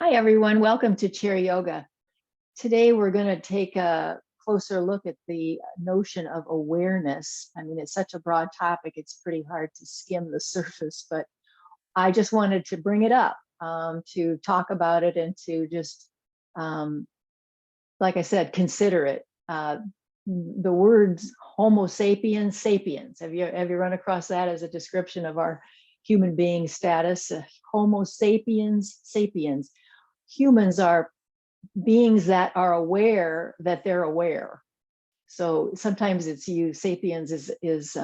Hi, everyone. Welcome to Chair Yoga. Today, we're going to take a closer look at the notion of awareness. I mean, it's such a broad topic, it's pretty hard to skim the surface, but I just wanted to bring it up to talk about it and to just, um, like I said, consider it. The words Homo sapiens sapiens. Have you run across that as a description of our human being status? Homo sapiens sapiens. Humans are beings that are aware that they're aware. So sometimes it's used, sapiens is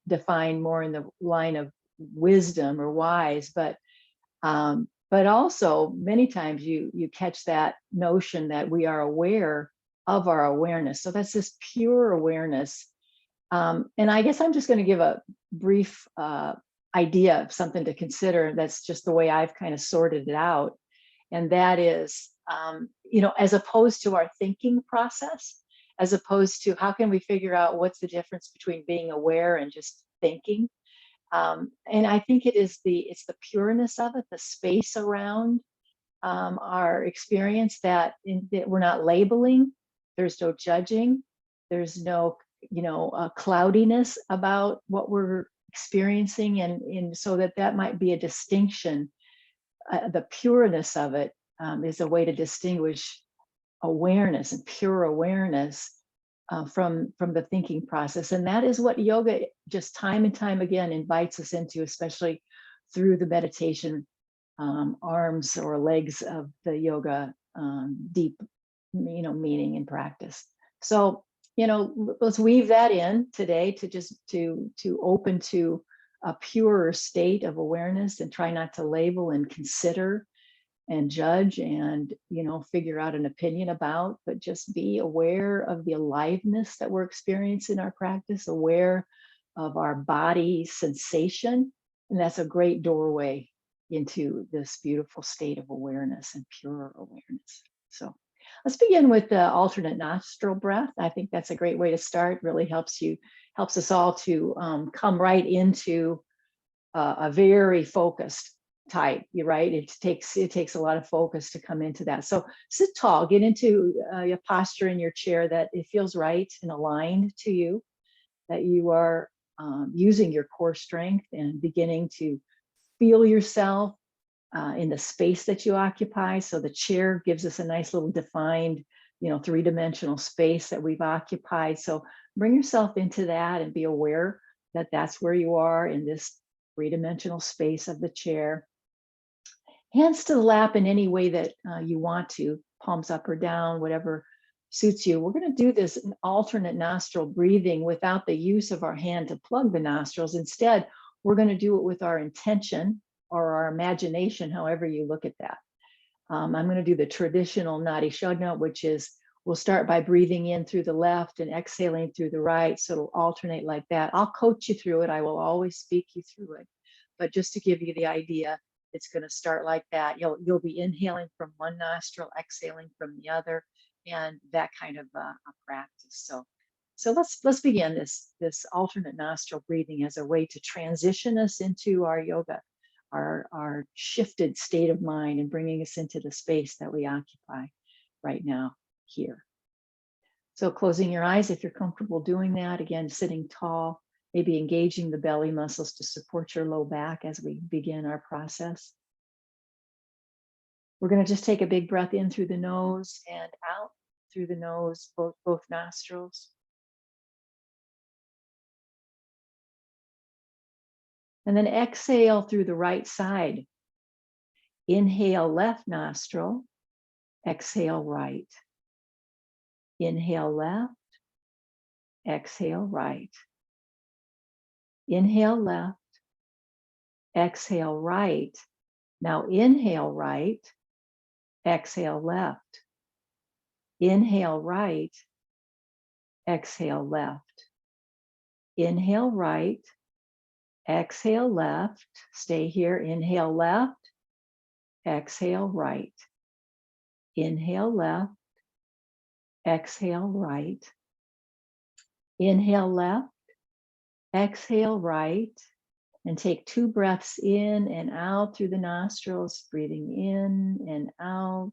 defined more in the line of wisdom or wise, but also many times you catch that notion that we are aware of our awareness. So that's this pure awareness. And I guess I'm just going to give a brief idea of something to consider. That's just the way I've kind of sorted it out. And that is, as opposed to our thinking process, as opposed to how can we figure out what's the difference between being aware and just thinking. And I think it's the pureness of it, the space around our experience that we're not labeling. There's no judging. There's no, cloudiness about what we're experiencing, and so that might be a distinction. The pureness of it is a way to distinguish awareness and pure awareness from the thinking process. And that is what yoga just time and time again invites us into, especially through the meditation arms or legs of the yoga deep, meaning and practice. So, let's weave that in today to just to open to a purer state of awareness and try not to label and consider and judge and figure out an opinion about, but just be aware of the aliveness that we're experiencing in our practice, aware of our body sensation. And that's a great doorway into this beautiful state of awareness and pure awareness. So let's begin with the alternate nostril breath. I think that's a great way to start. Really helps us all to come right into a very focused type. You're right. It takes a lot of focus to come into that. So sit tall, get into your posture in your chair that it feels right and aligned to you, that you are using your core strength and beginning to feel yourself in the space that you occupy. So the chair gives us a nice little defined, three-dimensional space that we've occupied. So bring yourself into that and be aware that that's where you are in this three-dimensional space of the chair. Hands to the lap in any way that you want to, palms up or down, whatever suits you. We're going to do this alternate nostril breathing without the use of our hand to plug the nostrils. Instead, we're going to do it with our intention or our imagination, however you look at that. I'm going to do the traditional Nadi Shodhana, which is we'll start by breathing in through the left and exhaling through the right. So it'll alternate like that. I'll coach you through it. I will always speak you through it. But just to give you the idea, it's going to start like that. You'll be inhaling from one nostril, exhaling from the other, and that kind of a practice. So let's begin this alternate nostril breathing as a way to transition us into our yoga, our shifted state of mind, and bringing us into the space that we occupy right now here. So closing your eyes if you're comfortable doing that. Again, sitting tall, maybe engaging the belly muscles to support your low back as we begin our process. We're going to just take a big breath in through the nose and out through the nose, both nostrils. And then exhale through the right side. Inhale left nostril, exhale right. Inhale left, exhale right. Inhale left, exhale right. Now inhale right, exhale left. Inhale right, exhale left. Inhale right, exhale left. Stay here. Inhale left, exhale right. Inhale left, exhale right. Inhale left, exhale right. And take 2 breaths in and out through the nostrils, breathing in and out.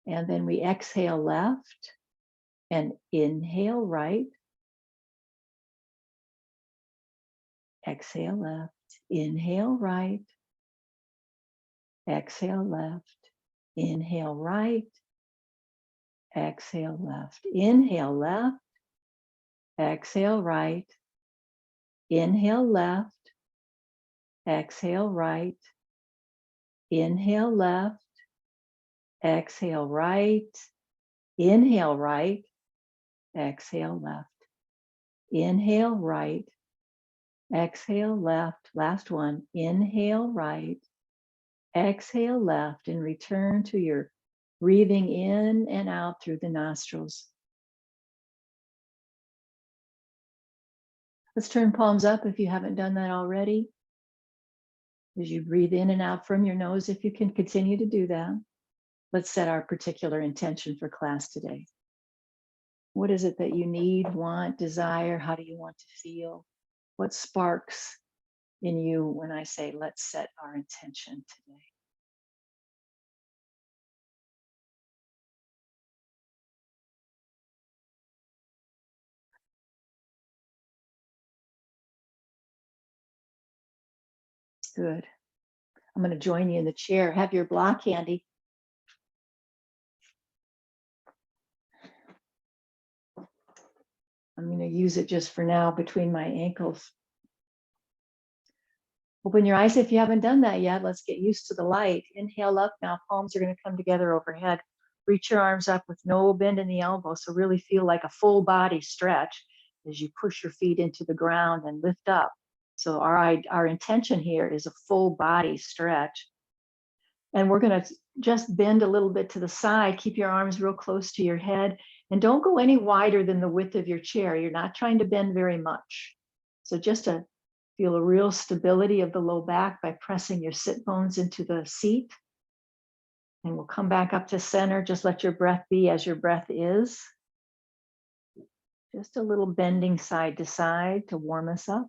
And then we exhale left and inhale right. Exhale left, inhale right. Exhale left, inhale right. Exhale left, inhale left. Exhale right. Inhale left. Exhale right. Inhale left. Exhale right. Inhale right. Exhale left. Inhale right. Exhale left. Last one. Inhale right. Exhale left, and return to your breathing in and out through the nostrils. Let's turn palms up if you haven't done that already. As you breathe in and out from your nose, if you can continue to do that. Let's set our particular intention for class today. What is it that you need, want, desire? How do you want to feel? What sparks in you when I say, let's set our intention today? Good. I'm going to join you in the chair. Have your block handy. I'm going to use it just for now between my ankles. Open your eyes if you haven't done that yet. Let's get used to the light. Inhale up now. Palms are going to come together overhead. Reach your arms up with no bend in the elbow. So really feel like a full body stretch as you push your feet into the ground and lift up. So our intention here is a full body stretch. And we're going to just bend a little bit to the side. Keep your arms real close to your head. And don't go any wider than the width of your chair. You're not trying to bend very much. So just to feel a real stability of the low back by pressing your sit bones into the seat. And we'll come back up to center. Just let your breath be as your breath is. Just a little bending side to side to warm us up.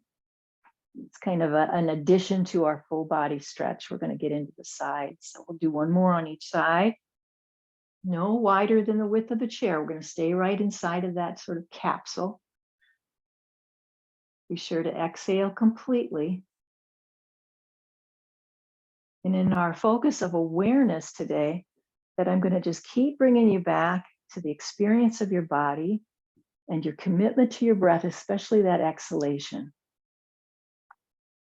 It's kind of an addition to our full body stretch. We're going to get into the sides. So we'll do one more on each side. No wider than the width of the chair. We're going to stay right inside of that sort of capsule. Be sure to exhale completely. And in our focus of awareness today, that I'm going to just keep bringing you back to the experience of your body and your commitment to your breath, especially that exhalation.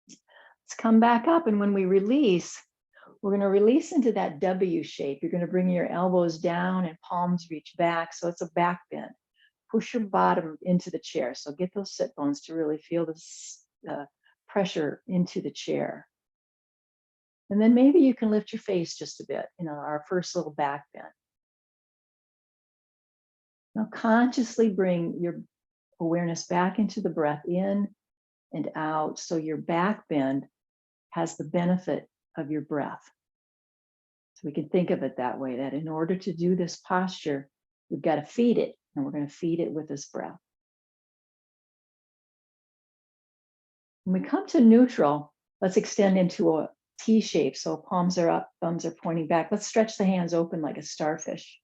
Let's come back up. And when we release, we're going to release into that W shape. You're going to bring your elbows down and palms reach back. So it's a back bend. Push your bottom into the chair. So get those sit bones to really feel the pressure into the chair. And then maybe you can lift your face just a bit, our first little back bend. Now consciously bring your awareness back into the breath in and out. So your back bend has the benefit of your breath. So we can think of it that way, that in order to do this posture, we've got to feed it, and we're going to feed it with this breath. When we come to neutral, let's extend into a T shape. So palms are up, thumbs are pointing back. Let's stretch the hands open like a starfish.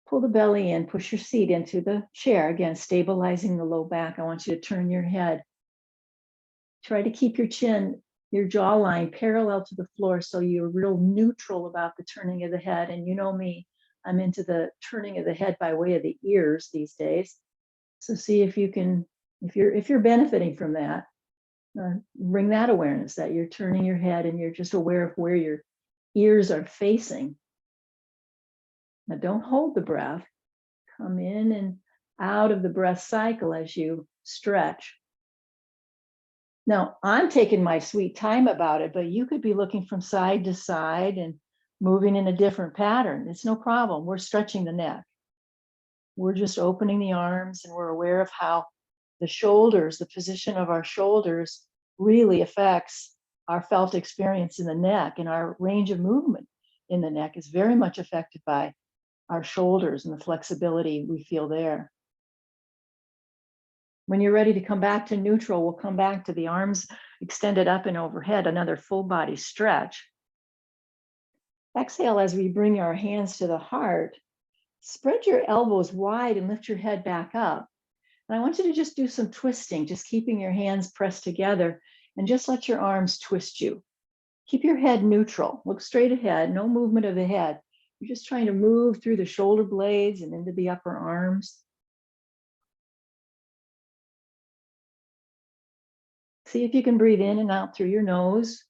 Pull the belly in, push your seat into the chair. Again, stabilizing the low back. I want you to turn your head. Try to keep your chin, your jawline parallel to the floor so you're real neutral about the turning of the head. And you know me, I'm into the turning of the head by way of the ears these days. So see if you can, if you're benefiting from that, bring that awareness that you're turning your head and you're just aware of where your ears are facing. Now don't hold the breath. Come in and out of the breath cycle as you stretch. Now I'm taking my sweet time about it, but you could be looking from side to side and moving in a different pattern. It's no problem. We're stretching the neck. We're just opening the arms, and we're aware of how the shoulders, the position of our shoulders really affects our felt experience in the neck, and our range of movement in the neck is very much affected by our shoulders and the flexibility we feel there. When you're ready to come back to neutral, we'll come back to the arms extended up and overhead, another full body stretch. Exhale as we bring our hands to the heart. Spread your elbows wide and lift your head back up. And I want you to just do some twisting, just keeping your hands pressed together, and just let your arms twist you. Keep your head neutral. Look straight ahead, no movement of the head. You're just trying to move through the shoulder blades and into the upper arms. See if you can breathe in and out through your nose.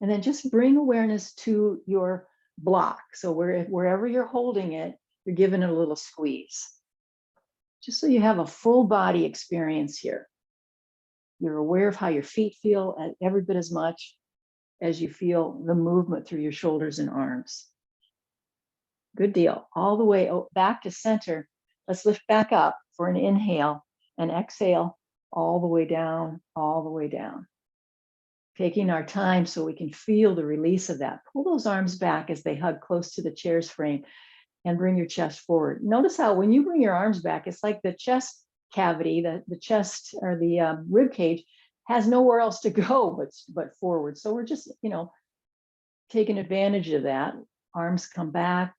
And then just bring awareness to your block. So wherever you're holding it, you're giving it a little squeeze. Just so you have a full body experience here. You're aware of how your feet feel every bit as much as you feel the movement through your shoulders and arms. Good deal. All the way back to center. Let's lift back up for an inhale and exhale all the way down, all the way down. Taking our time so we can feel the release of that. Pull those arms back as they hug close to the chair's frame and bring your chest forward. Notice how when you bring your arms back, it's like the chest cavity, the chest or the rib cage has nowhere else to go but forward. So we're just, taking advantage of that. Arms come back,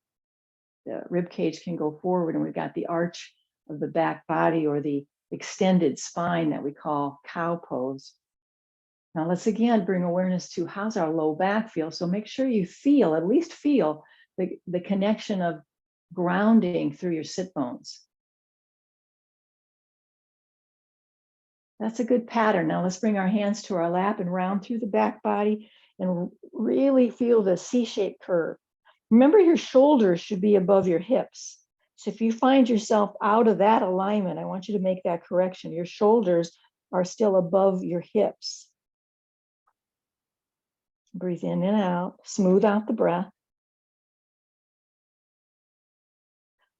the rib cage can go forward, and we've got the arch of the back body or the extended spine that we call cow pose. Now let's again bring awareness to how's our low back feel. So make sure you at least feel the connection of grounding through your sit bones. That's a good pattern. Now let's bring our hands to our lap and round through the back body and really feel the C-shaped curve. Remember, your shoulders should be above your hips. So if you find yourself out of that alignment, I want you to make that correction. Your shoulders are still above your hips. Breathe in and out, smooth out the breath.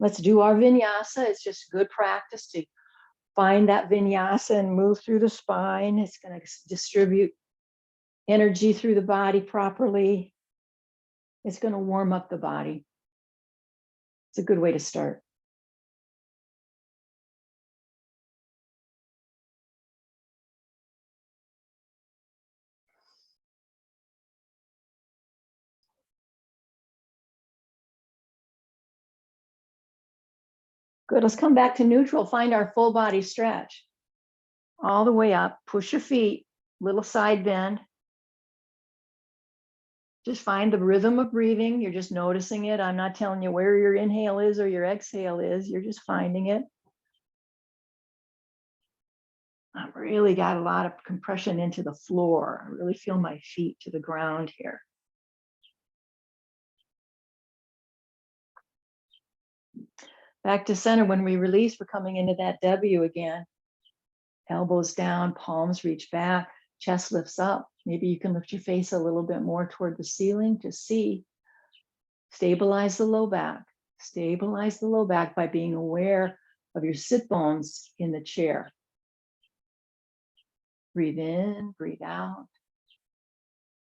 Let's do our vinyasa. It's just good practice to find that vinyasa and move through the spine. It's going to distribute energy through the body properly. It's going to warm up the body. It's a good way to start. Good, let's come back to neutral. Find our full body stretch. All the way up, push your feet, little side bend. Just find the rhythm of breathing. You're just noticing it. I'm not telling you where your inhale is or your exhale is. You're just finding it. I've really got a lot of compression into the floor. I really feel my feet to the ground here. Back to center. When we release, we're coming into that W again. Elbows down, palms reach back, chest lifts up. Maybe you can lift your face a little bit more toward the ceiling to see. Stabilize the low back. Stabilize the low back by being aware of your sit bones in the chair. Breathe in, breathe out.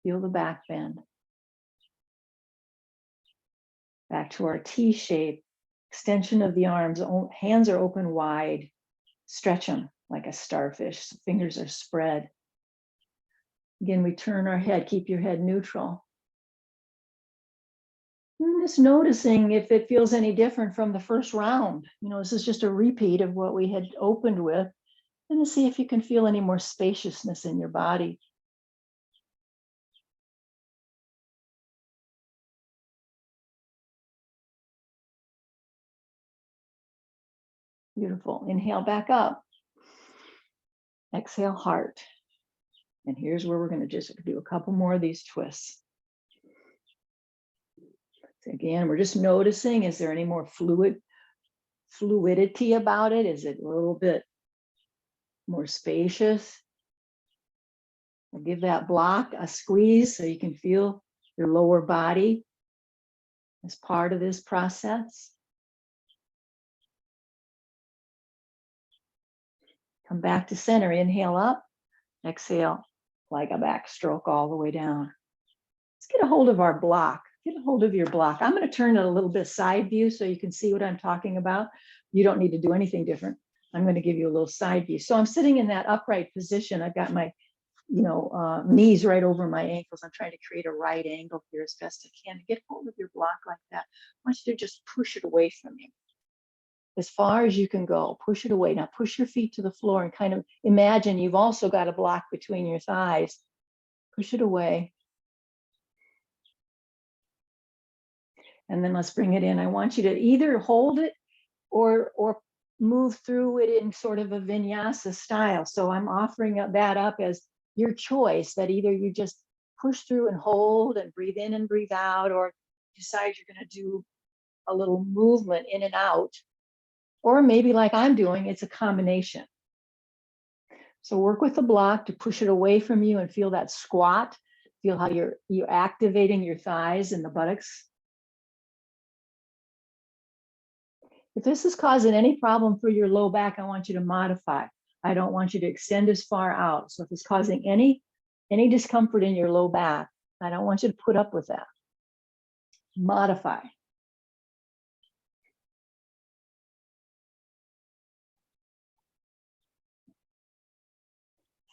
Feel the back bend. Back to our T shape. Extension of the arms. Hands are open wide. Stretch them like a starfish. Fingers are spread. Again, we turn our head. Keep your head neutral. And just noticing if it feels any different from the first round. This is just a repeat of what we had opened with. And to see if you can feel any more spaciousness in your body. Beautiful. Inhale back up. Exhale, heart. And here's where we're going to just do a couple more of these twists. So again, we're just noticing, is there any more fluidity about it? Is it a little bit more spacious? We'll give that block a squeeze so you can feel your lower body as part of this process. Come back to center. Inhale up. Exhale like a backstroke all the way down. Let's get a hold of our block. Get a hold of your block. I'm going to turn it a little bit side view so you can see what I'm talking about. You don't need to do anything different. I'm going to give you a little side view. So I'm sitting in that upright position. I've got my, knees right over my ankles. I'm trying to create a right angle here as best I can. Get hold of your block like that. I want you to just push it away from you as far as you can go. Push it away. Now push your feet to the floor and kind of imagine you've also got a block between your thighs. Push it away. And then let's bring it in. I want you to either hold it or move through it in sort of a vinyasa style. So I'm offering that up as your choice, that either you just push through and hold and breathe in and breathe out, or decide you're going to do a little movement in and out, or maybe like I'm doing, it's a combination. So work with the block to push it away from you and feel that squat. Feel how you're activating your thighs and the buttocks. If this is causing any problem for your low back, I want you to modify. I don't want you to extend as far out. So if it's causing any discomfort in your low back, I don't want you to put up with that. Modify.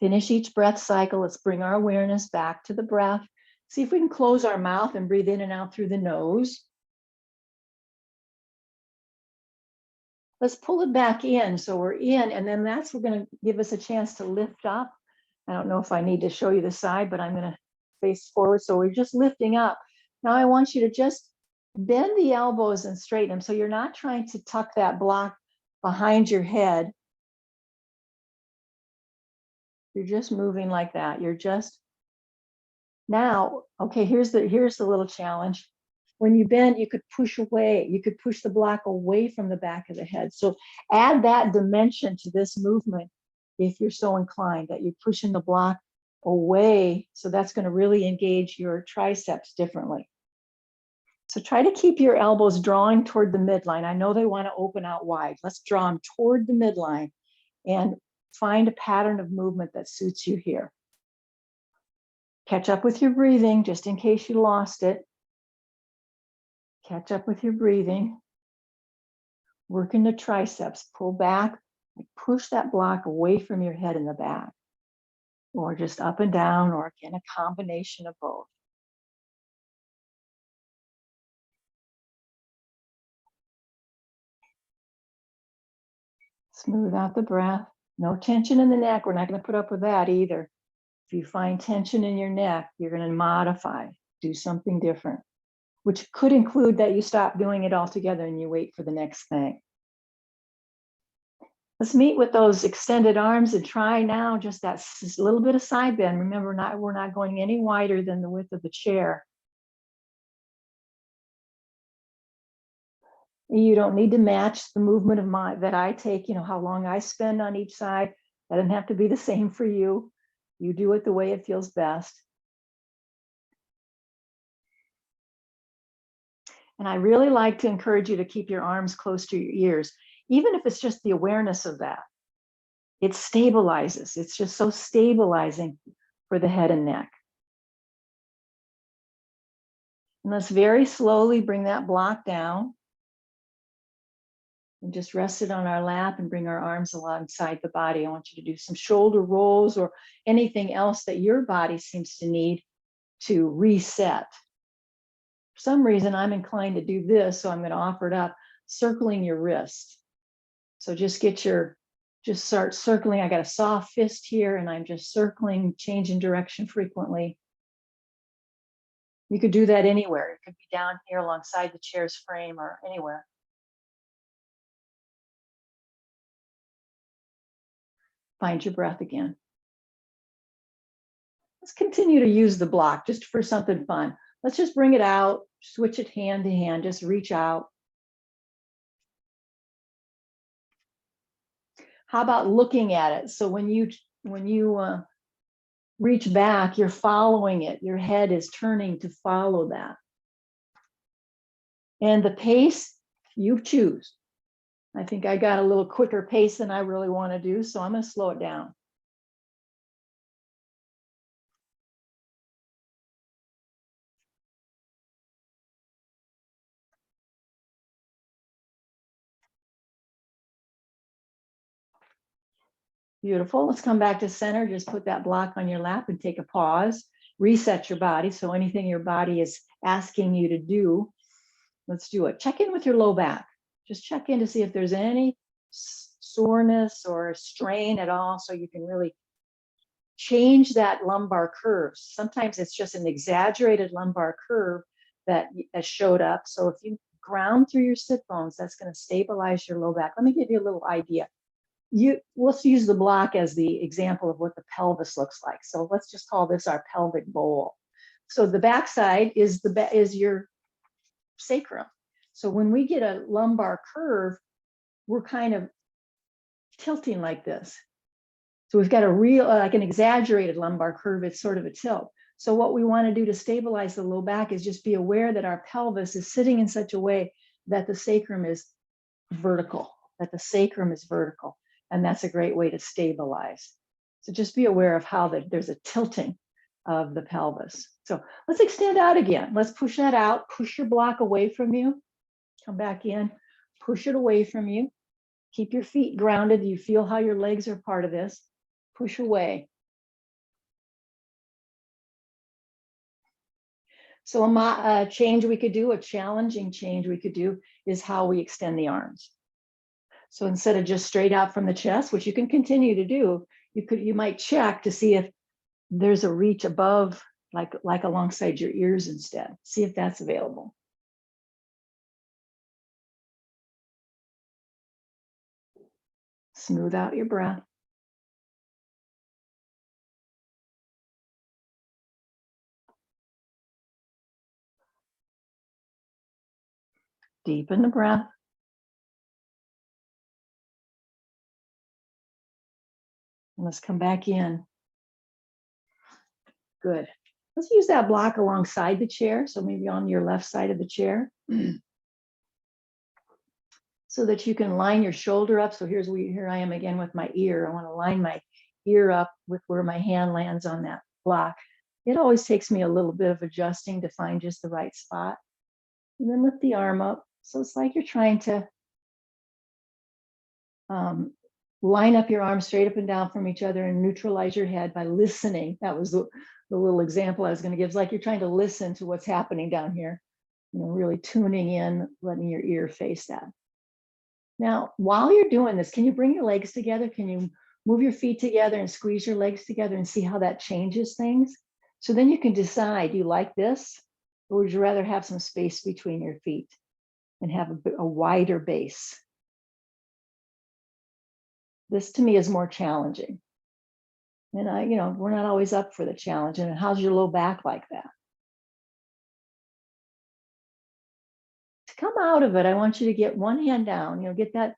Finish each breath cycle. Let's bring our awareness back to the breath. See if we can close our mouth and breathe in and out through the nose. Let's pull it back in. So we're in, and then that's going to give us a chance to lift up. I don't know if I need to show you the side, but I'm going to face forward. So we're just lifting up. Now I want you to just bend the elbows and straighten them. So you're not trying to tuck that block behind your head. You're just moving like that. You're just now, okay, here's the little challenge. When you bend, you could push away. You could push the block away from the back of the head. So add that dimension to this movement if you're so inclined, that you're pushing the block away. So that's going to really engage your triceps differently. So try to keep your elbows drawing toward the midline. I know they want to open out wide. Let's draw them toward the midline and find a pattern of movement that suits you here. Catch up with your breathing, just in case you lost it. Catch up with your breathing. Working the triceps, pull back, push that block away from your head in the back, or just up and down, or again, a combination of both. Smooth out the breath. No tension in the neck. We're not going to put up with that either. If you find tension in your neck, you're going to modify, do something different, which could include that you stop doing it altogether and you wait for the next thing. Let's meet with those extended arms and try now just that little bit of side bend. Remember, we're not going any wider than the width of the chair. You don't need to match the movement of that I take, how long I spend on each side. That doesn't have to be the same for you. You do it the way it feels best. And I really like to encourage you to keep your arms close to your ears, even if it's just the awareness of that. It stabilizes. It's just so stabilizing for the head and neck. And let's very slowly bring that block down and just rest it on our lap and bring our arms alongside the body. I want you to do some shoulder rolls or anything else that your body seems to need to reset. For some reason, I'm inclined to do this, so I'm going to offer it up, circling your wrist. So just start circling. I got a soft fist here, and I'm just circling, changing direction frequently. You could do that anywhere. It could be down here alongside the chair's frame or anywhere. Find your breath again. Let's continue to use the block just for something fun. Let's just bring it out, switch it hand to hand, just reach out. How about looking at it? So when you reach back, you're following it. Your head is turning to follow that. And the pace, you choose. I think I got a little quicker pace than I really want to do, so I'm going to slow it down. Beautiful. Let's come back to center. Just put that block on your lap and take a pause. Reset your body. So anything your body is asking you to do, let's do it. Check in with your low back. Just check in to see if there's any soreness or strain at all, so you can really change that lumbar curve. Sometimes it's just an exaggerated lumbar curve that has showed up. So if you ground through your sit bones, that's going to stabilize your low back. Let me give you a little idea. Let's use the block as the example of what the pelvis looks like. So let's just call this our pelvic bowl. So the backside is your sacrum. So when we get a lumbar curve, we're kind of tilting like this. So we've got a real, like an exaggerated lumbar curve. It's sort of a tilt. So what we want to do to stabilize the low back is just be aware that our pelvis is sitting in such a way that the sacrum is vertical, And that's a great way to stabilize. So just be aware of how there's a tilting of the pelvis. So let's extend out again. Let's push that out. Push your block away from you. Come back in. Push it away from you. Keep your feet grounded. You feel how your legs are part of this. Push away. So a change we could do, a challenging change we could do, is how we extend the arms. So instead of just straight out from the chest, which you can continue to do, you might check to see if there's a reach above, like alongside your ears instead. See if that's available. Smooth out your breath. Deepen the breath. And let's come back in. Good. Let's use that block alongside the chair. So maybe on your left side of the chair. So that you can line your shoulder up. So here I am again with my ear. I want to line my ear up with where my hand lands on that block. It always takes me a little bit of adjusting to find just the right spot. And then lift the arm up. So it's like you're trying to line up your arms straight up and down from each other and neutralize your head by listening. That was the little example I was going to give. It's like you're trying to listen to what's happening down here, really tuning in, letting your ear face that. Now, while you're doing this, can you bring your legs together? Can you move your feet together and squeeze your legs together and see how that changes things? So then you can decide, do you like this? Or would you rather have some space between your feet and have a wider base? This to me is more challenging. And we're not always up for the challenge. And how's your low back like that? To come out of it, I want you to get one hand down, get that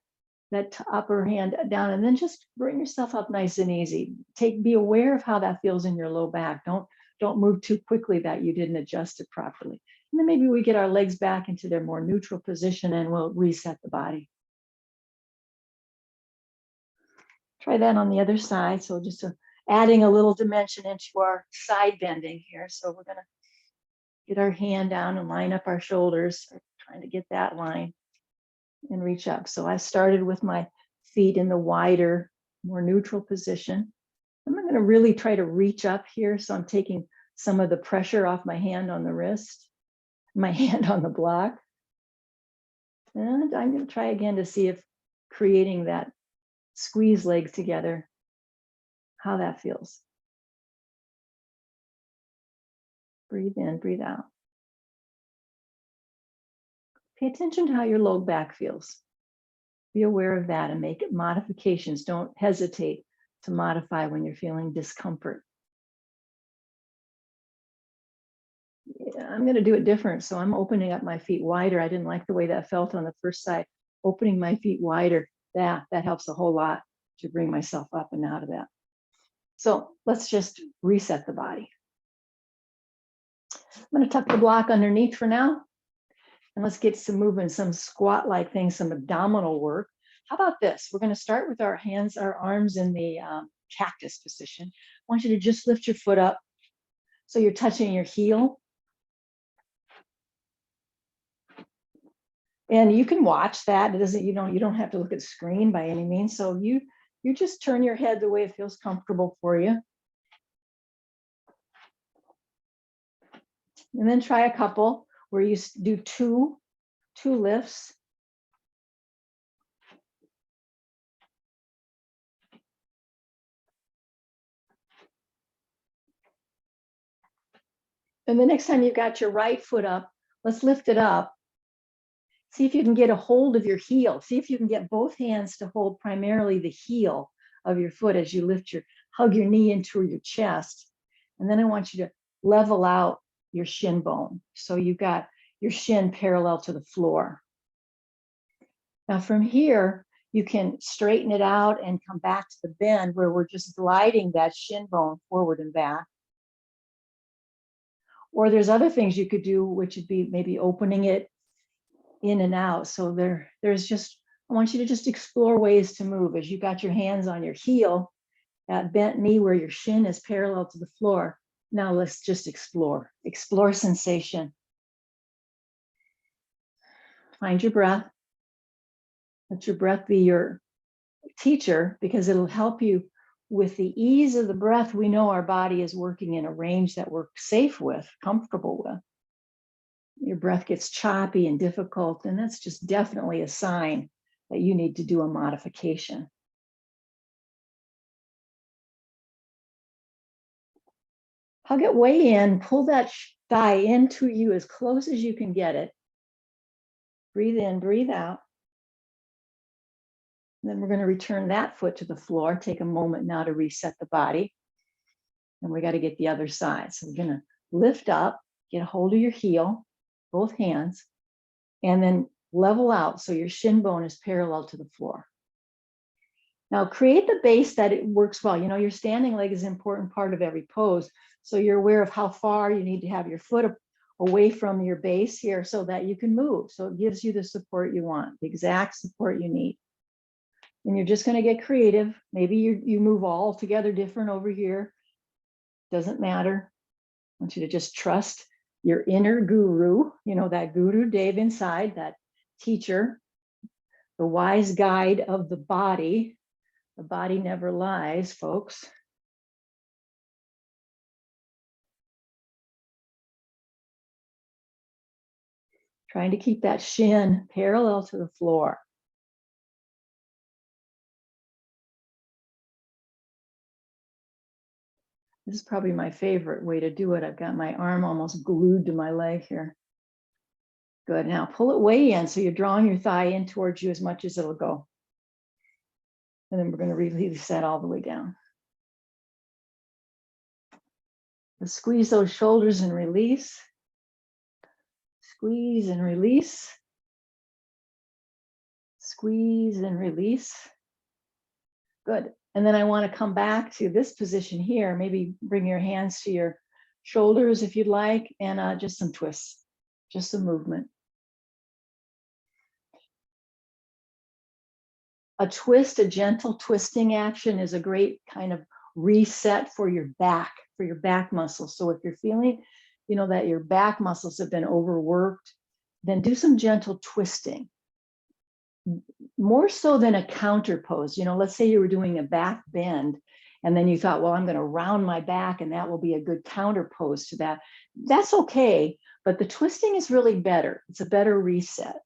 upper hand down, and then just bring yourself up nice and easy. Be aware of how that feels in your low back. Don't move too quickly that you didn't adjust it properly. And then maybe we get our legs back into their more neutral position and we'll reset the body. Try that on the other side. So just adding a little dimension into our side bending here. So we're going to get our hand down and line up our shoulders, trying to get that line and reach up. So I started with my feet in the wider, more neutral position. I'm going to really try to reach up here. So I'm taking some of the pressure off my hand on the wrist, my hand on the block. And I'm going to try again to see if creating that squeeze legs together, how that feels. Breathe in, breathe out. Pay attention to how your low back feels. Be aware of that and make modifications. Don't hesitate to modify when you're feeling discomfort. Yeah, I'm going to do it different. So I'm opening up my feet wider. I didn't like the way that felt on the first side. Opening my feet wider, that helps a whole lot to bring myself up and out of that. So let's just reset the body. I'm going to tuck the block underneath for now. And let's get some movement, some squat-like things, some abdominal work. How about this? We're going to start with our arms in the cactus position. I want you to just lift your foot up so you're touching your heel. And you can watch that. It doesn't, you don't have to look at the screen by any means. So you You just turn your head the way it feels comfortable for you. And then try a couple where you do two lifts. And the next time you've got your right foot up, let's lift it up. See if you can get a hold of your heel. See if you can get both hands to hold primarily the heel of your foot as you hug your knee into your chest. And then I want you to level out your shin bone. So you've got your shin parallel to the floor. Now from here, you can straighten it out and come back to the bend where we're just gliding that shin bone forward and back. Or there's other things you could do, which would be maybe opening it in and out. So there's just, I want you to just explore ways to move as you got your hands on your heel, that bent knee where your shin is parallel to the floor. Now let's just explore sensation. Find your breath. Let your breath be your teacher because it'll help you with the ease of the breath. We know our body is working in a range that we're safe with, comfortable with. Your breath gets choppy and difficult, and that's just definitely a sign that you need to do a modification. Hug it way in, pull that thigh into you as close as you can get it. Breathe in, breathe out. And then we're going to return that foot to the floor. Take a moment now to reset the body. And we got to get the other side. So we're going to lift up, get a hold of your heel, both hands, and then level out so your shin bone is parallel to the floor. Now create the base that it works well. You know, your standing leg is an important part of every pose. So you're aware of how far you need to have your foot away from your base here so that you can move. So it gives you the support you want, the exact support you need. And you're just going to get creative. Maybe you move all together different over here. Doesn't matter. I want you to just trust your inner guru, you know, that Guru Dev inside, that teacher, the wise guide of the body. The body never lies, folks. Trying to keep that shin parallel to the floor. This is probably my favorite way to do it. I've got my arm almost glued to my leg here. Good. Now pull it way in so you're drawing your thigh in towards you as much as it'll go. And then we're going to release that all the way down. Let's squeeze those shoulders and release. Squeeze and release. Squeeze and release. Good. And then I want to come back to this position here. Maybe bring your hands to your shoulders if you'd like, and just some twists, just some movement. A twist, a gentle twisting action is a great kind of reset for your back muscles. So if you're feeling, you know, that your back muscles have been overworked, then do some gentle twisting. More so than a counter pose. You know, let's say you were doing a back bend and then you thought, well, I'm going to round my back and that will be a good counter pose to that. That's okay, but the twisting is really better. It's a better reset.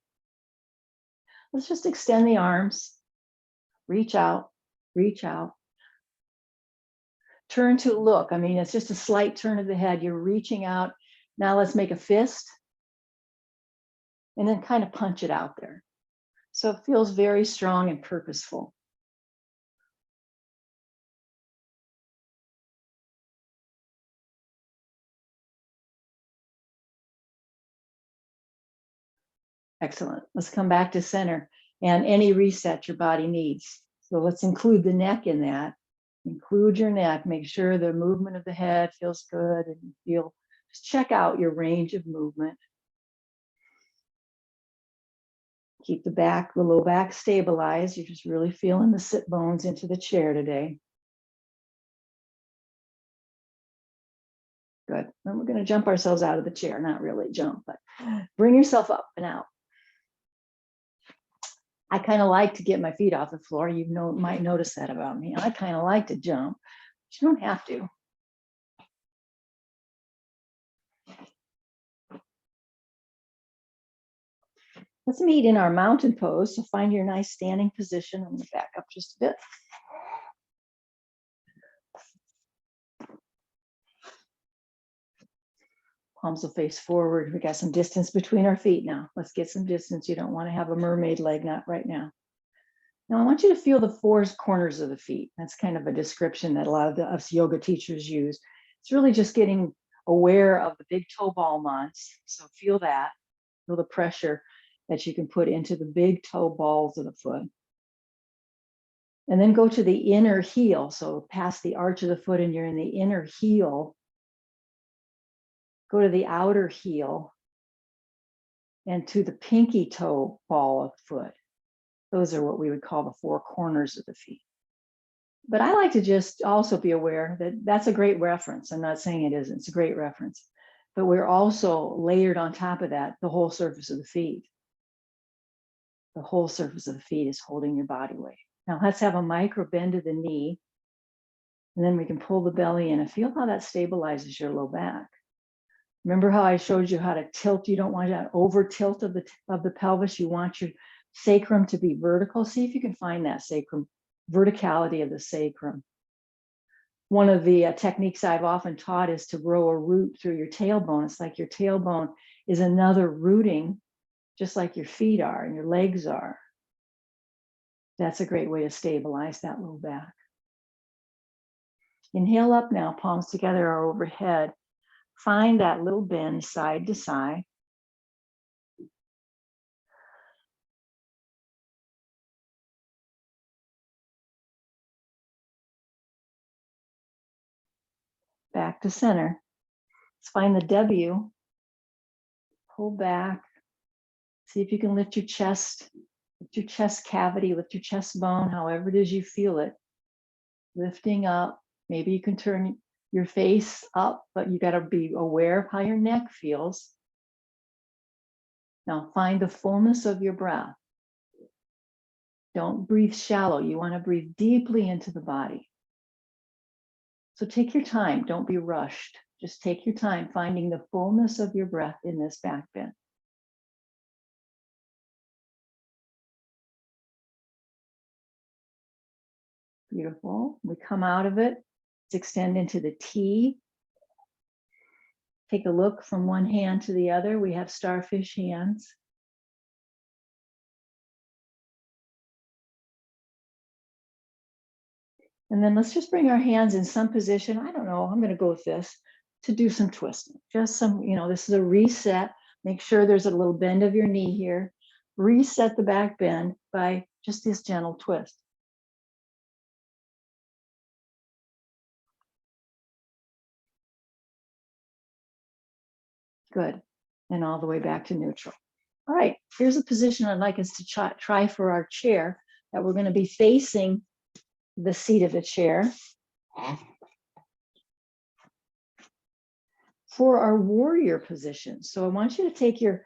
Let's just extend the arms, reach out, reach out. Turn to look. I mean, it's just a slight turn of the head. You're reaching out. Now let's make a fist and then kind of punch it out there. So it feels very strong and purposeful. Excellent. Let's come back to center and any reset your body needs. So let's include the neck in that. Include your neck. Make sure the movement of the head feels good and you feel, just check out your range of movement. Keep the low back stabilized. You're just really feeling the sit bones into the chair today. Good. And we're going to jump ourselves out of the chair. Not really jump, but bring yourself up and out. I kind of like to get my feet off the floor. You might notice that about me. I kind of like to jump, but you don't have to. Let's meet in our mountain pose. So find your nice standing position. I'm going to back up just a bit. Palms will face forward. We got some distance between our feet now. Let's get some distance. You don't want to have a mermaid leg, not right now. Now I want you to feel the four corners of the feet. That's kind of a description that a lot of us yoga teachers use. It's really just getting aware of the big toe ball months. So feel that, feel the pressure that you can put into the big toe balls of the foot. And then go to the inner heel. So past the arch of the foot and you're in the inner heel. Go to the outer heel and to the pinky toe ball of the foot. Those are what we would call the four corners of the feet. But I like to just also be aware that that's a great reference. I'm not saying it isn't, it's a great reference. But we're also layered on top of that, the whole surface of the feet. The whole surface of the feet is holding your body weight. Now let's have a micro bend of the knee. And then we can pull the belly in and feel how that stabilizes your low back. Remember how I showed you how to tilt? You don't want that over tilt of the pelvis. You want your sacrum to be vertical. See if you can find that sacrum, verticality of the sacrum. One of the techniques I've often taught is to grow a root through your tailbone. It's like your tailbone is another rooting, just like your feet are and your legs are. That's a great way to stabilize that low back. Inhale up now, palms together or overhead. Find that little bend side to side. Back to center. Let's find the W. Pull back. See if you can lift your chest cavity, lift your chest bone, however it is you feel it. Lifting up. Maybe you can turn your face up, but you got to be aware of how your neck feels. Now find the fullness of your breath. Don't breathe shallow. You want to breathe deeply into the body. So take your time. Don't be rushed. Just take your time finding the fullness of your breath in this back bend. Beautiful. We come out of it. Let's extend into the T. Take a look from one hand to the other. We have starfish hands. And then let's just bring our hands in some position. I don't know, I'm going to go with this to do some twisting. Just some, this is a reset. Make sure there's a little bend of your knee here. Reset the back bend by just this gentle twist. Good. And all the way back to neutral. All right, here's a position I'd like us to try for our chair, that we're going to be facing the seat of the chair. For our warrior position. So I want you to take your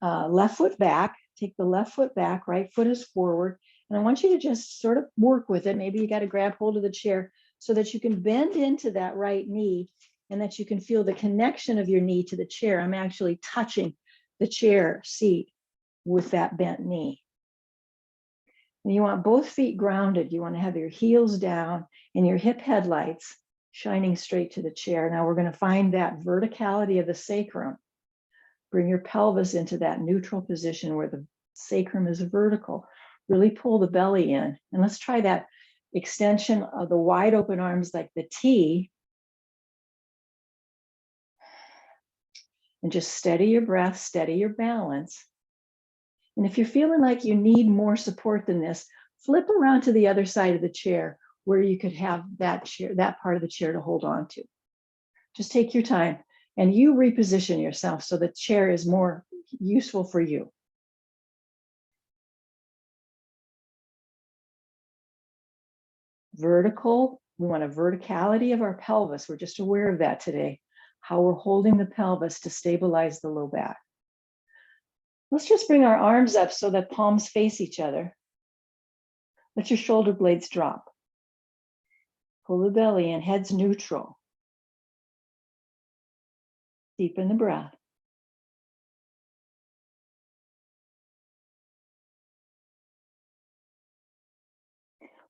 left foot back, take the left foot back, right foot is forward. And I want you to just sort of work with it. Maybe you got to grab hold of the chair so that you can bend into that right knee and that you can feel the connection of your knee to the chair. I'm actually touching the chair seat with that bent knee. And you want both feet grounded. You want to have your heels down and your hip headlights shining straight to the chair. Now we're going to find that verticality of the sacrum. Bring your pelvis into that neutral position where the sacrum is vertical. Really pull the belly in. And let's try that extension of the wide open arms like the T. And just steady your breath, steady your balance. And if you're feeling like you need more support than this, flip around to the other side of the chair where you could have that part of the chair to hold on to. Just take your time and you reposition yourself so the chair is more useful for you. Vertical, we want a verticality of our pelvis. We're just aware of that today, how we're holding the pelvis to stabilize the low back. Let's just bring our arms up so that palms face each other. Let your shoulder blades drop. Pull the belly in, head's neutral. Deepen the breath.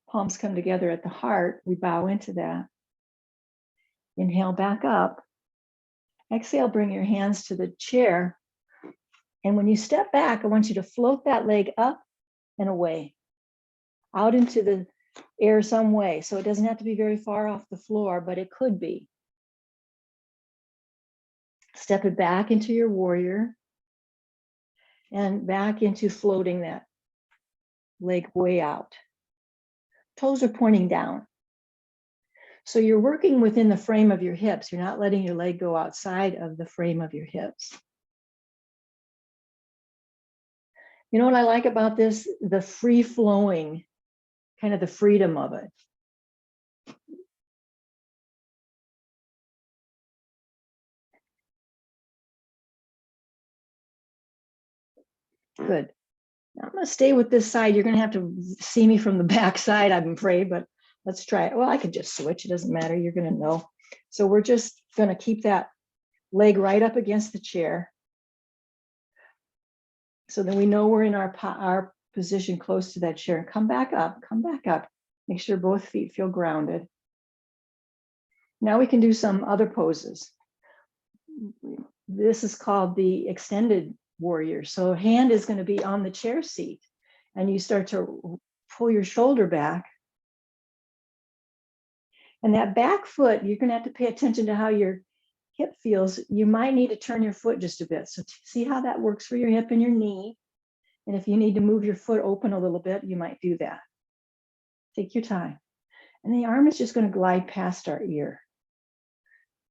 Palms come together at the heart. We bow into that. Inhale back up. Exhale, bring your hands to the chair. And when you step back, I want you to float that leg up and away, out into the air some way. So it doesn't have to be very far off the floor, but it could be. Step it back into your warrior and back into floating that leg way out. Toes are pointing down. So you're working within the frame of your hips. You're not letting your leg go outside of the frame of your hips. You know what I like about this? The free flowing, kind of the freedom of it. Good. Now I'm going to stay with this side. You're going to have to see me from the back side, I'm afraid, but let's try it. Well, I could just switch. It doesn't matter. You're going to know. So we're just going to keep that leg right up against the chair. So then we know we're in our position close to that chair. Come back up, come back up. Make sure both feet feel grounded. Now we can do some other poses. This is called the extended warrior. So hand is going to be on the chair seat and you start to pull your shoulder back. And that back foot, you're going to have to pay attention to how your hip feels. You might need to turn your foot just a bit. So see how that works for your hip and your knee. And if you need to move your foot open a little bit, you might do that. Take your time. And the arm is just going to glide past our ear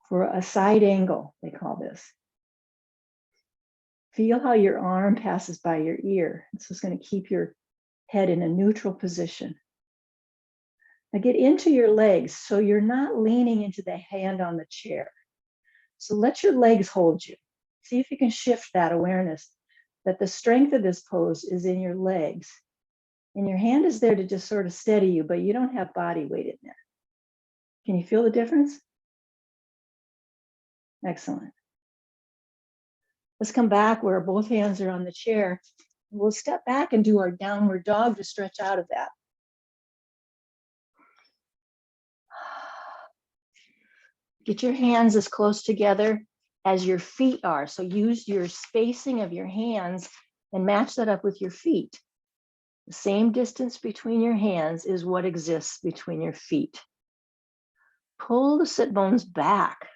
for a side angle, they call this. Feel how your arm passes by your ear. So it's going to keep your head in a neutral position. Now get into your legs so you're not leaning into the hand on the chair. So let your legs hold you. See if you can shift that awareness that the strength of this pose is in your legs. And your hand is there to just sort of steady you, but you don't have body weight in there. Can you feel the difference? Excellent. Let's come back where both hands are on the chair. We'll step back and do our downward dog to stretch out of that. Get your hands as close together as your feet are. So use your spacing of your hands and match that up with your feet. The same distance between your hands is what exists between your feet. Pull the sit bones back.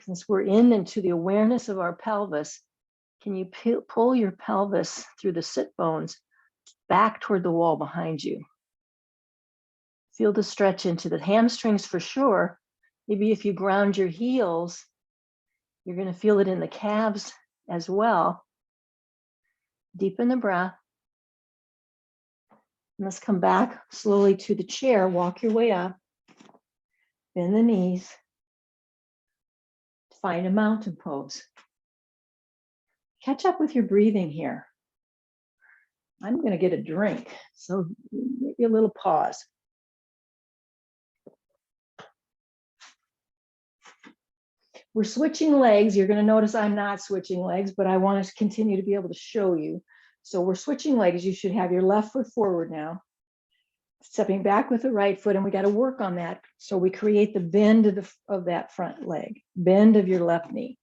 Since we're into the awareness of our pelvis, can you pull your pelvis through the sit bones back toward the wall behind you? Feel the stretch into the hamstrings for sure. Maybe if you ground your heels, you're going to feel it in the calves as well. Deepen the breath. Let's come back slowly to the chair. Walk your way up. Bend the knees. Find a mountain pose. Catch up with your breathing here. I'm going to get a drink, so maybe a little pause. We're switching legs. You're going to notice I'm not switching legs, but I want to continue to be able to show you. So we're switching legs. You should have your left foot forward now. Stepping back with the right foot, and we got to work on that. So we create the bend of that front leg, bend of your left knee.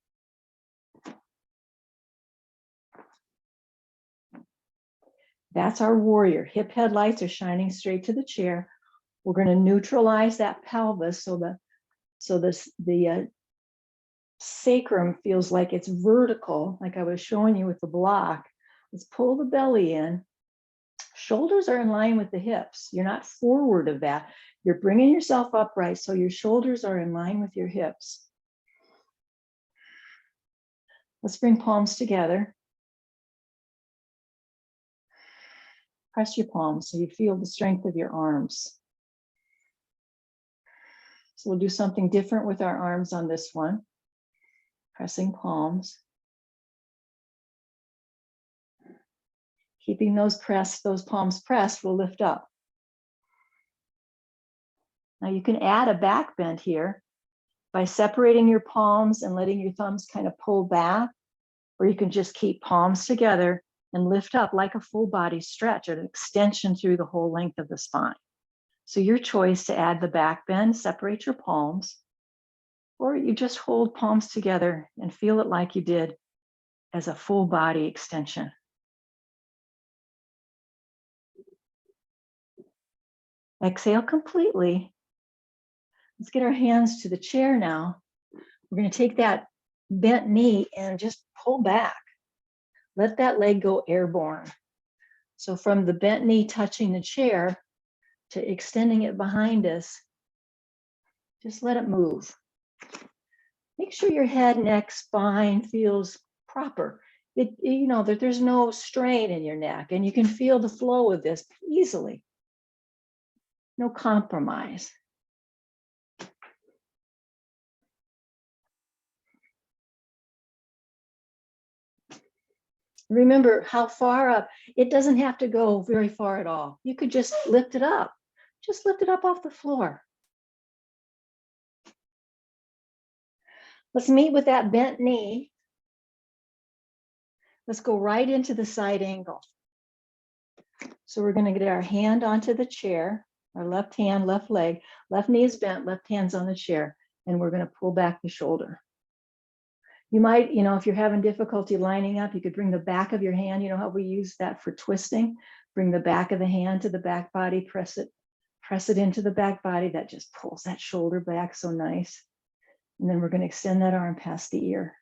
That's our warrior. Hip headlights are shining straight to the chair. We're going to neutralize that pelvis so the sacrum feels like it's vertical, like I was showing you with the block. Let's pull the belly in. Shoulders are in line with the hips. You're not forward of that. You're bringing yourself upright so your shoulders are in line with your hips. Let's bring palms together. Press your palms so you feel the strength of your arms. So we'll do something different with our arms on this one. Pressing palms. Keeping those palms pressed will lift up. Now you can add a back bend here by separating your palms and letting your thumbs kind of pull back, or you can just keep palms together and lift up like a full body stretch, an extension through the whole length of the spine. So your choice to add the back bend, separate your palms, or you just hold palms together and feel it like you did as a full body extension. Exhale completely. Let's get our hands to the chair now. We're going to take that bent knee and just pull back. Let that leg go airborne. So from the bent knee touching the chair to extending it behind us, just let it move. Make sure your head, neck, spine feels proper. You know that there's no strain in your neck, and you can feel the flow of this easily. No compromise. Remember how far up, it doesn't have to go very far at all. You could just lift it up. Just lift it up off the floor. Let's meet with that bent knee. Let's go right into the side angle. So we're going to get our hand onto the chair, our left hand, left leg, left knee is bent, left hand's on the chair, and we're going to pull back the shoulder. You might, if you're having difficulty lining up, you could bring the back of your hand, how we use that for twisting, bring the back of the hand to the back body, press it into the back body. That just pulls that shoulder back so nice. And then we're going to extend that arm past the ear.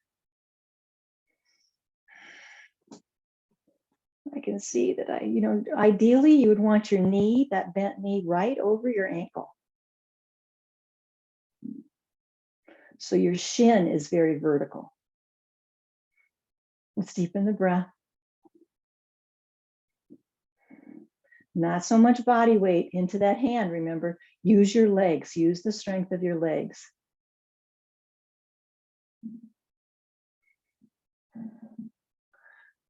I can see that ideally you would want your knee, that bent knee, right over your ankle. So your shin is very vertical. Let's deepen the breath. Not so much body weight into that hand, remember. Use your legs, use the strength of your legs.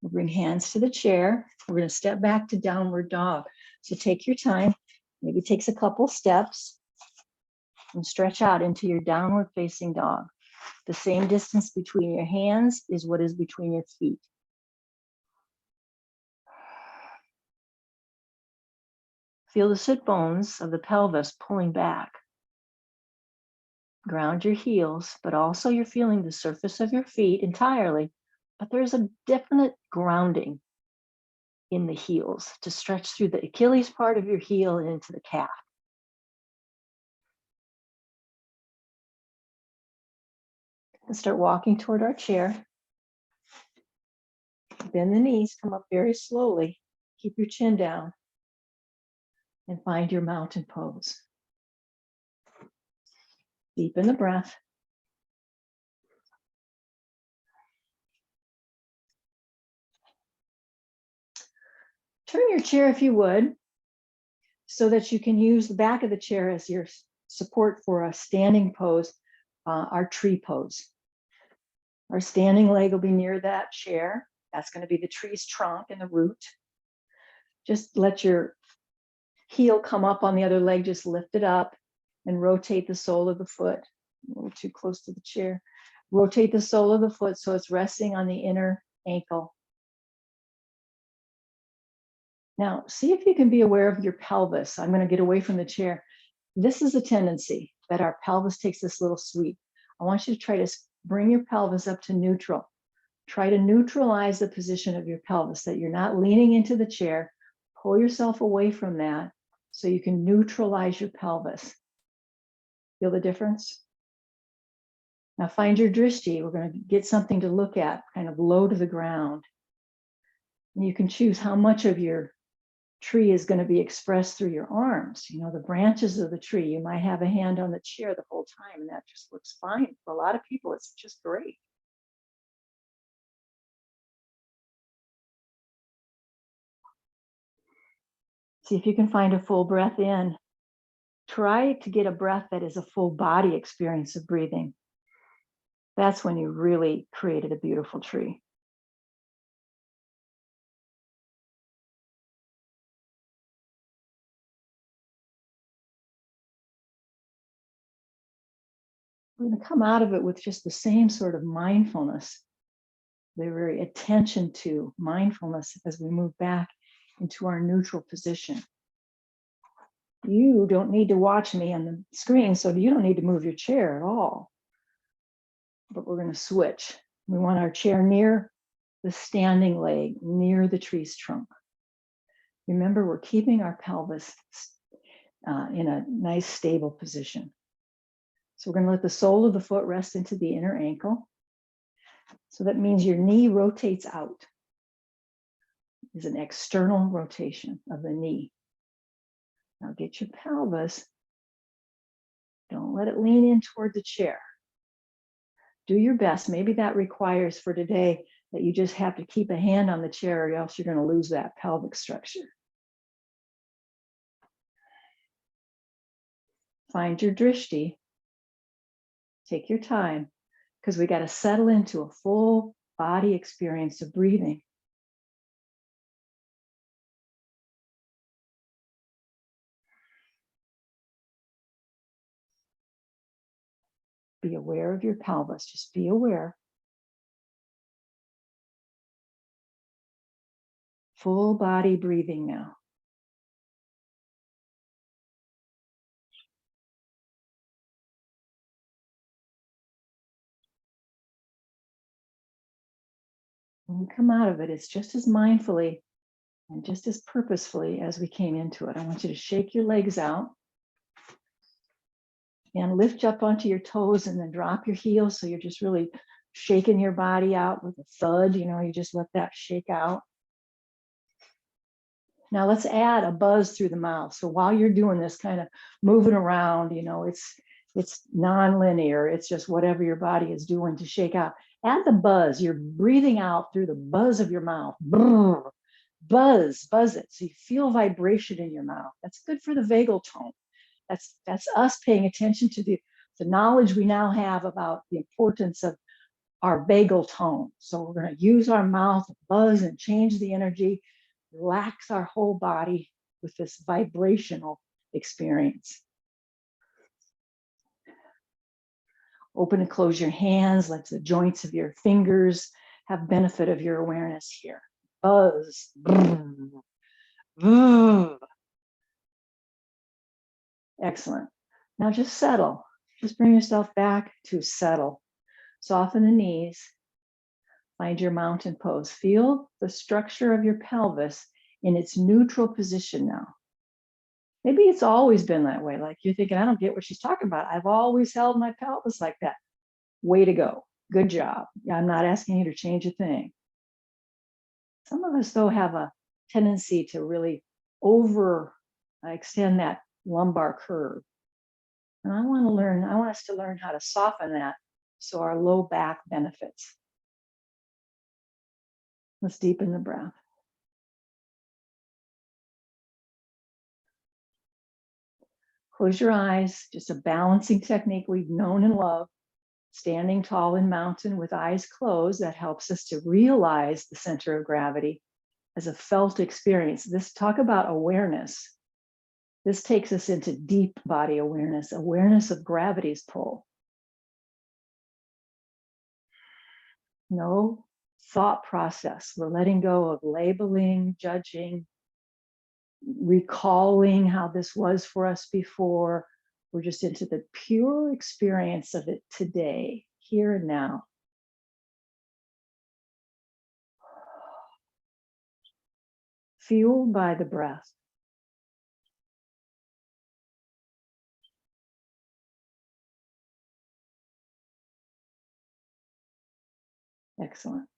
We'll bring hands to the chair. We're going to step back to downward dog. So take your time. Maybe it takes a couple steps and stretch out into your downward facing dog. The same distance between your hands is what is between your feet. Feel the sit bones of the pelvis pulling back. Ground your heels, but also you're feeling the surface of your feet entirely. But there's a definite grounding in the heels to stretch through the Achilles part of your heel and into the calf. And start walking toward our chair. Bend the knees, come up very slowly. Keep your chin down. And find your mountain pose. Deepen the breath. Turn your chair if you would, so that you can use the back of the chair as your support for a standing pose, our tree pose. Our standing leg will be near that chair. That's going to be the tree's trunk and the root. Just let your heel come up on the other leg, just lift it up and rotate the sole of the foot. A little too close to the chair. Rotate the sole of the foot so it's resting on the inner ankle. Now, see if you can be aware of your pelvis. I'm going to get away from the chair. This is a tendency that our pelvis takes this little sweep. I want you to try to bring your pelvis up to neutral. Try to neutralize the position of your pelvis, that you're not leaning into the chair. Pull yourself away from that so you can neutralize your pelvis. Feel the difference? Now find your drishti. We're going to get something to look at, kind of low to the ground. And you can choose how much of your tree is going to be expressed through your arms. The branches of the tree. You might have a hand on the chair the whole time, and that just looks fine. For a lot of people, it's just great. See if you can find a full breath in. Try to get a breath that is a full body experience of breathing. That's when you really created a beautiful tree. We're going to come out of it with just the same sort of mindfulness, the very attention to mindfulness as we move back into our neutral position. You don't need to watch me on the screen, so you don't need to move your chair at all. But we're going to switch. We want our chair near the standing leg, near the tree's trunk. Remember, we're keeping our pelvis in a nice, stable position. So we're going to let the sole of the foot rest into the inner ankle. So that means your knee rotates out. Is an external rotation of the knee. Now get your pelvis. Don't let it lean in toward the chair. Do your best. Maybe that requires for today that you just have to keep a hand on the chair, or else you're going to lose that pelvic structure. Find your drishti. Take your time, because we got to settle into a full body experience of breathing. Be aware of your pelvis. Just be aware. Full body breathing now. When we come out of it, it's just as mindfully and just as purposefully as we came into it. I want you to shake your legs out and lift up onto your toes and then drop your heels. So you're just really shaking your body out with a thud. You just let that shake out. Now let's add a buzz through the mouth. So while you're doing this kind of moving around, it's non-linear. It's just whatever your body is doing to shake out. Add the buzz. You're breathing out through the buzz of your mouth. Brrr. Buzz it. So you feel vibration in your mouth. That's good for the vagal tone. That's us paying attention to the knowledge we now have about the importance of our vagal tone. So we're going to use our mouth, buzz, and change the energy, relax our whole body with this vibrational experience. Open and close your hands. Let the joints of your fingers have benefit of your awareness here. Buzz. Excellent. Now just settle. Just bring yourself back to settle. Soften the knees. Find your mountain pose. Feel the structure of your pelvis in its neutral position now. Maybe it's always been that way. Like you're thinking, I don't get what she's talking about. I've always held my pelvis like that. Way to go. Good job. I'm not asking you to change a thing. Some of us, though, have a tendency to really extend that lumbar curve. And I want us to learn how to soften that so our low back benefits. Let's deepen the breath. Close your eyes, just a balancing technique we've known and loved. Standing tall in mountain with eyes closed, that helps us to realize the center of gravity as a felt experience. Talk about awareness. This takes us into deep body awareness of gravity's pull. No thought process. We're letting go of labeling, judging, recalling how this was for us before. We're just into the pure experience of it today, here and now. Fueled by the breath. Excellent.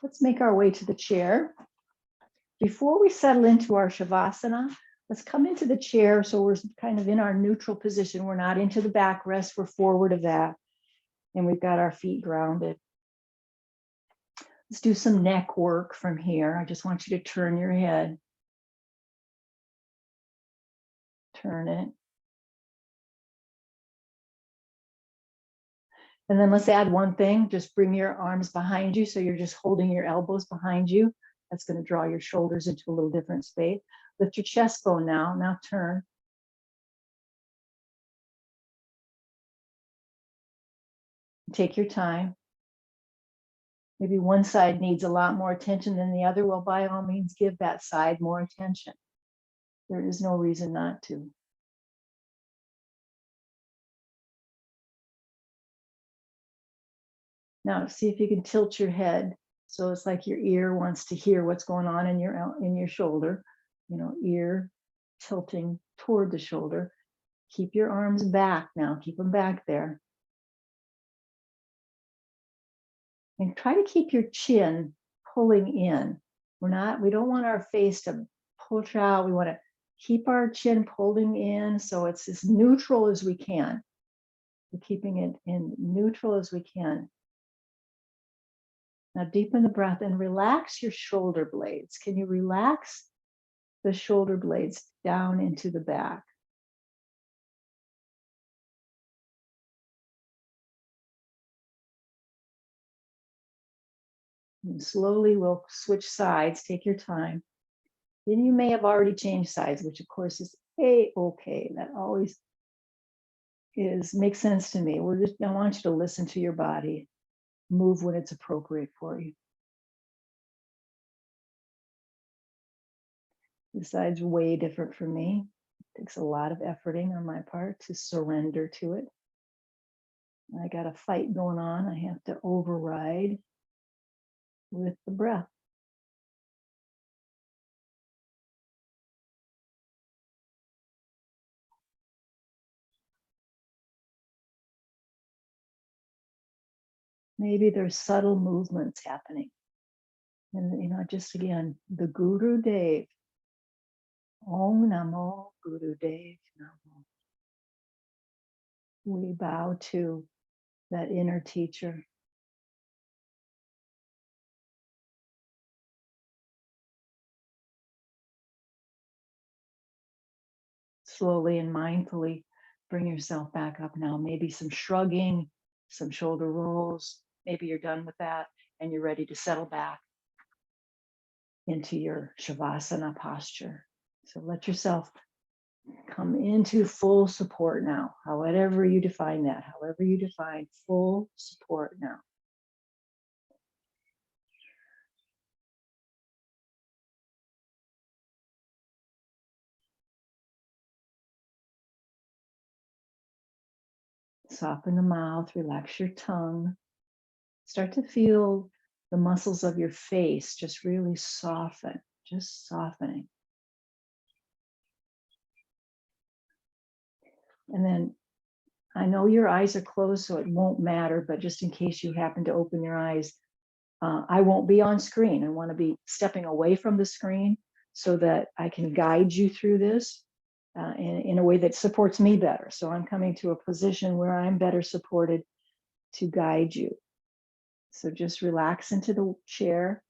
Let's make our way to the chair. Before we settle into our Shavasana, let's come into the chair so we're kind of in our neutral position. We're not into the backrest, we're forward of that. And we've got our feet grounded. Let's do some neck work from here. I just want you to turn your head. Turn it. And then let's add one thing. Just bring your arms behind you. So you're just holding your elbows behind you. That's going to draw your shoulders into a little different space. Lift your chest bone now. Now turn. take your time. Maybe one side needs a lot more attention than the other. Well, by all means, give that side more attention. There is no reason not to. Now, see if you can tilt your head. So it's like your ear wants to hear what's going on in your shoulder, ear tilting toward the shoulder. Keep your arms back now, keep them back there. And try to keep your chin pulling in. We don't want our face to push out. We want to keep our chin pulling in so it's as neutral as we can. We're keeping it in neutral as we can. Now deepen the breath and relax your shoulder blades. Can you relax the shoulder blades down into the back? And slowly we'll switch sides, take your time. Then you may have already changed sides, which of course is okay. That always makes sense to me. I want you to listen to your body, move when it's appropriate for you. This side's way different from me. It takes a lot of efforting on my part to surrender to it. I got a fight going on. I have to override with the breath. Maybe there's subtle movements happening. And, just again, the Guru Dev. Om Namo Guru Dev Namo. We bow to that inner teacher. Slowly and mindfully bring yourself back up now. Maybe some shrugging, some shoulder rolls. Maybe you're done with that and you're ready to settle back into your Shavasana posture. So let yourself come into full support now, however you define that, however you define full support now. Soften the mouth, relax your tongue. Start to feel the muscles of your face just really soften, just softening. And then I know your eyes are closed, so it won't matter, but just in case you happen to open your eyes, I won't be on screen. I want to be stepping away from the screen so that I can guide you through this in a way that supports me better. So I'm coming to a position where I'm better supported to guide you. So just relax into the chair.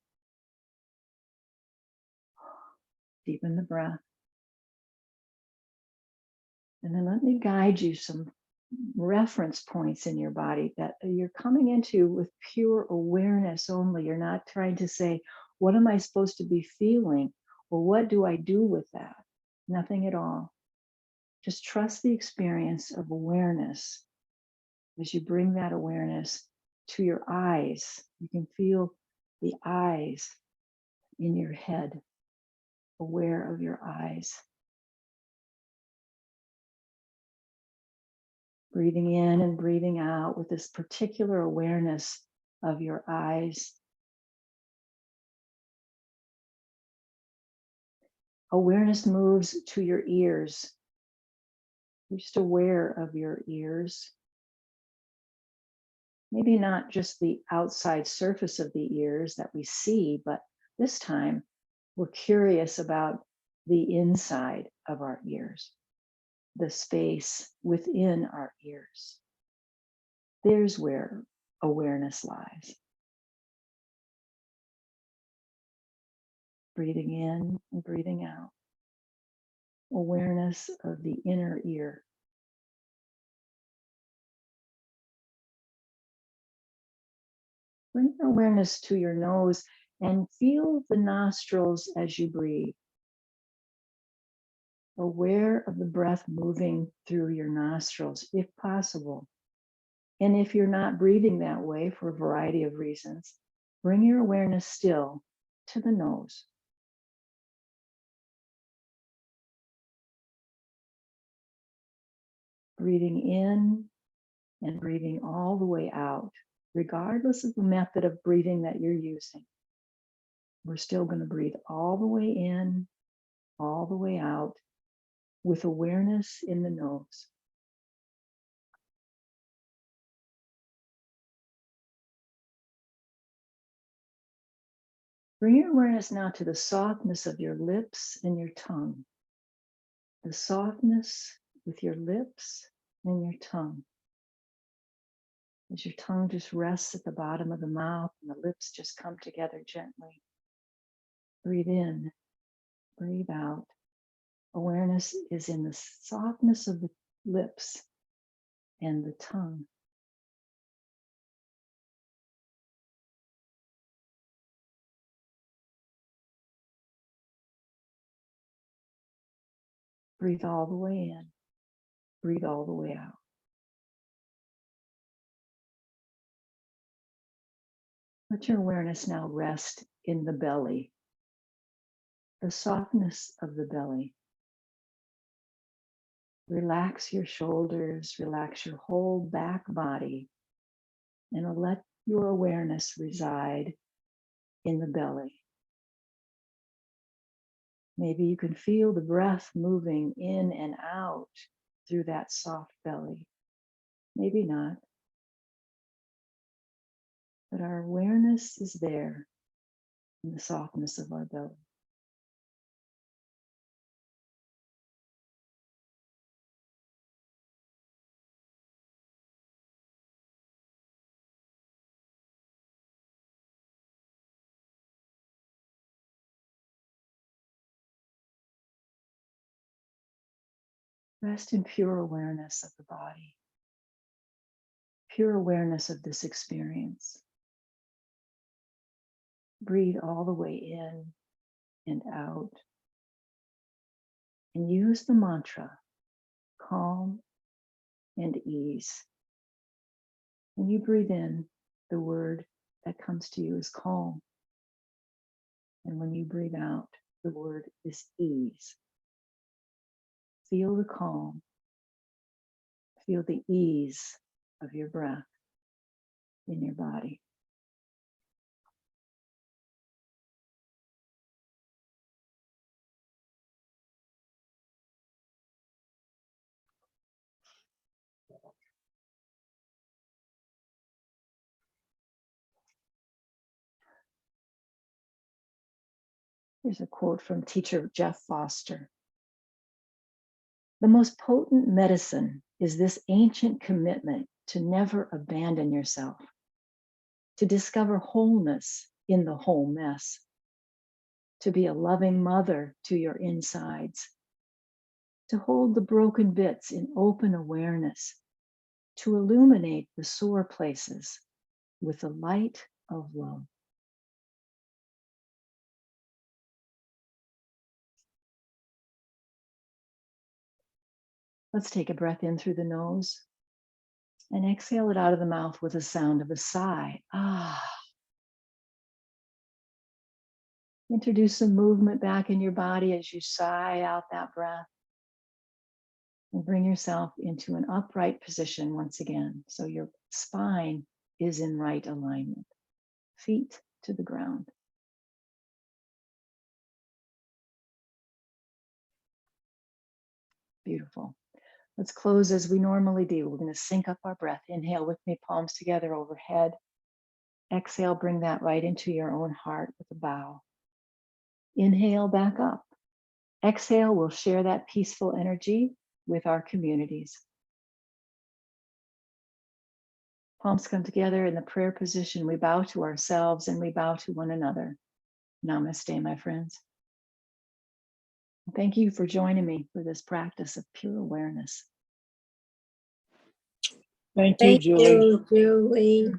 Deepen the breath. And then let me guide you some reference points in your body that you're coming into with pure awareness only. You're not trying to say, what am I supposed to be feeling? Or what do I do with that? Nothing at all. Just trust the experience of awareness as you bring that awareness to your eyes. You can feel the eyes in your head, aware of your eyes. Breathing in and breathing out with this particular awareness of your eyes. Awareness moves to your ears. You're just aware of your ears. Maybe not just the outside surface of the ears that we see, but this time we're curious about the inside of our ears, the space within our ears. There's where awareness lies. Breathing in and breathing out. Awareness of the inner ear. Bring your awareness to your nose and feel the nostrils as you breathe. Aware of the breath moving through your nostrils, if possible. And if you're not breathing that way for a variety of reasons, bring your awareness still to the nose. Breathing in and breathing all the way out, regardless of the method of breathing that you're using. We're still going to breathe all the way in, all the way out, with awareness in the nose. Bring your awareness now to the softness of your lips and your tongue. The softness with your lips and your tongue. As your tongue just rests at the bottom of the mouth and the lips just come together gently. Breathe in, breathe out. Awareness is in the softness of the lips and the tongue. Breathe all the way in, breathe all the way out. Let your awareness now rest in the belly, the softness of the belly. Relax your shoulders, relax your whole back body, and let your awareness reside in the belly. Maybe you can feel the breath moving in and out through that soft belly. Maybe not. But our awareness is there in the softness of our belly. Rest in pure awareness of the body, pure awareness of this experience. Breathe all the way in and out. And use the mantra, calm and ease. When you breathe in, the word that comes to you is calm. And when you breathe out, the word is ease. Feel the calm. Feel the ease of your breath in your body. Here's a quote from teacher Jeff Foster. The most potent medicine is this ancient commitment to never abandon yourself, to discover wholeness in the whole mess, to be a loving mother to your insides, to hold the broken bits in open awareness, to illuminate the sore places with the light of love. Let's take a breath in through the nose and exhale it out of the mouth with the sound of a sigh. Ah. Introduce some movement back in your body as you sigh out that breath. And bring yourself into an upright position once again. So your spine is in right alignment. Feet to the ground. Beautiful. Let's close as we normally do. We're going to sync up our breath. Inhale with me, palms together overhead. Exhale, bring that right into your own heart with a bow. Inhale back up. Exhale, we'll share that peaceful energy with our communities. Palms come together in the prayer position. We bow to ourselves and we bow to one another. Namaste, my friends. Thank you for joining me for this practice of pure awareness. Thank you, Julie. Julie.